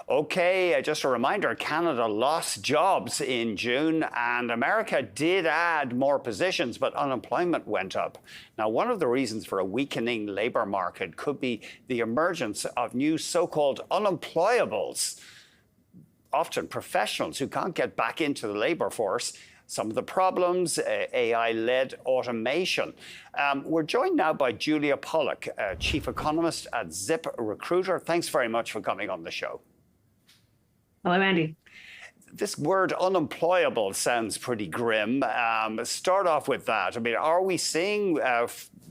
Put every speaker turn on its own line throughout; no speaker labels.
Okay, just a reminder, Canada lost jobs in June and America did add more positions, but unemployment went up. Now, one of the reasons for a weakening labour market could be the emergence of new so-called unemployables, often professionals who can't get back into the labour force. Some of the problems, AI-led automation. We're joined now by Julia Pollak, chief economist at ZipRecruiter. Thanks very much for coming on the show.
Hello, Andy.
This word unemployable sounds pretty grim. Start off with that. I mean, are we seeing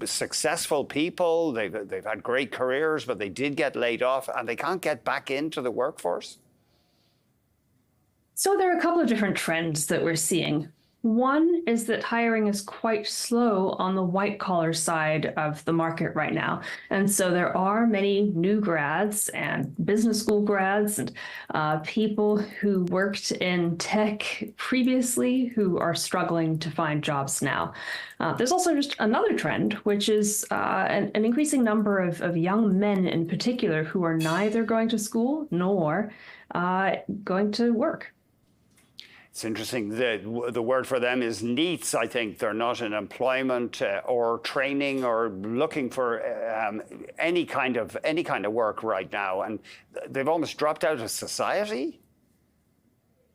successful people? They've had great careers, but they did get laid off and they can't get back into the workforce?
So there are a couple of different trends that we're seeing. One is that hiring is quite slow on the white-collar side of the market right now. And so there are many new grads and business school grads and people who worked in tech previously who are struggling to find jobs now. There's also just another trend, which is an increasing number of young men in particular who are neither going to school nor going to work.
It's interesting. The word for them is NEETs. I think they're not in employment or training or looking for any kind of work right now, and they've almost dropped out of society.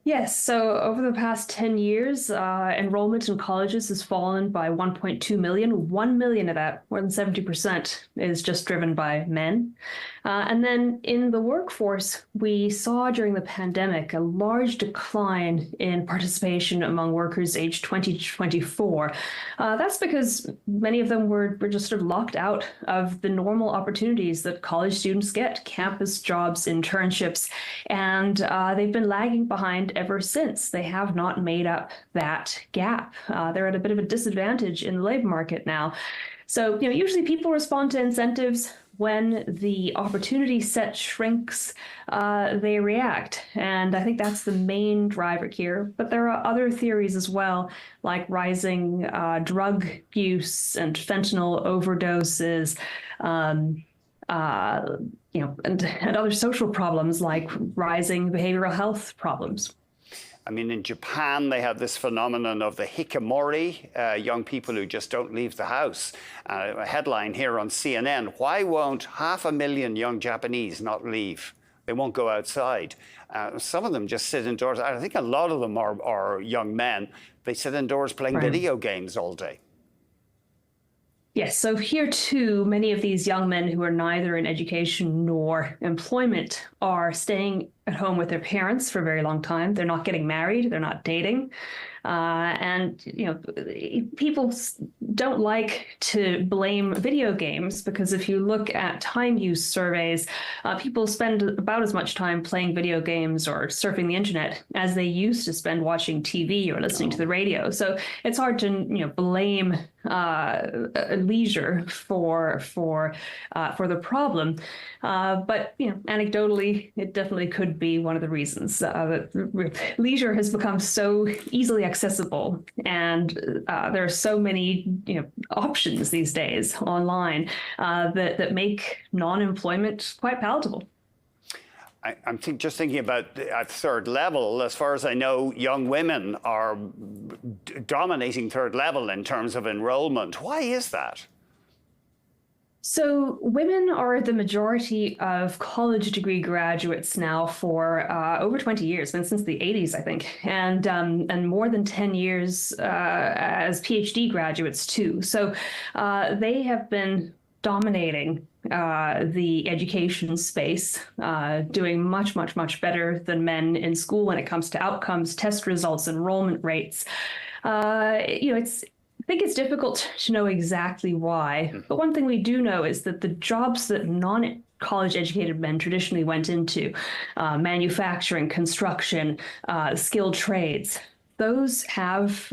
Yes, so over the past 10 years, enrollment in colleges has fallen by 1.2 million. 1 million of that, more than 70%, is just driven by men. And then in the workforce, we saw during the pandemic a large decline in participation among workers aged 20 to 24. That's because many of them were just sort of locked out of the normal opportunities that college students get, campus jobs, internships, and they've been lagging behind ever since. They have not made up that gap. They're at a bit of a disadvantage in the labor market now. So, usually people respond to incentives. When the opportunity set shrinks, they react. And I think that's the main driver here. But there are other theories as well, like rising drug use and fentanyl overdoses, and other social problems like rising behavioral health problems.
I mean, in Japan, they have this phenomenon of the hikikomori, young people who just don't leave the house. A headline here on CNN, why won't 500,000 young Japanese not leave? They won't go outside. Some of them just sit indoors. I think a lot of them are young men. They sit indoors playing video games all day.
Yes, so here too, many of these young men who are neither in education nor employment are staying at home with their parents for a very long time. They're not getting married, they're not dating. And people don't like to blame video games because if you look at time use surveys, people spend about as much time playing video games or surfing the internet as they used to spend watching TV or listening to the radio. So it's hard to blame leisure for the problem. But anecdotally, it definitely could be one of the reasons that leisure has become so easily accessible, and there are so many options these days online that make non-employment quite palatable.
I'm just thinking about at third level. As far as I know, young women are dominating third level in terms of enrollment. Why is that?
So women are the majority of college degree graduates now for over 20 years, been since the 80s, I think, and more than 10 years as PhD graduates too. So they have been dominating the education space, doing much, much, much better than men in school when it comes to outcomes, test results, enrollment rates. I think it's difficult to know exactly why, but one thing we do know is that the jobs that non-college educated men traditionally went into, manufacturing, construction, skilled trades, those have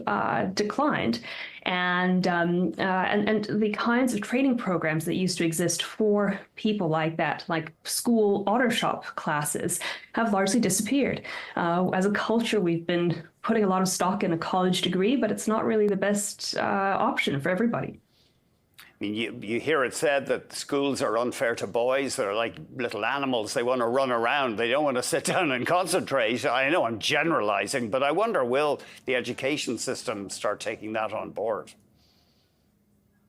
declined. And the kinds of training programs that used to exist for people like that, like school auto shop classes, have largely disappeared. As a culture, we've been putting a lot of stock in a college degree, but it's not really the best option for everybody.
I mean, you hear it said that schools are unfair to boys. They're like little animals. They want to run around. They don't want to sit down and concentrate. I know I'm generalizing, but I wonder, will the education system start taking that on board?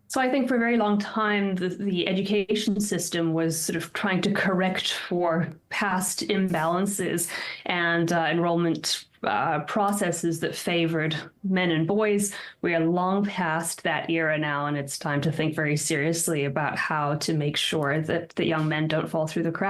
So I think for a very long time, the education system was sort of trying to correct for past imbalances and enrollment processes that favored men and boys. We are long past that era now, and it's time to think very seriously about how to make sure that the young men don't fall through the cracks.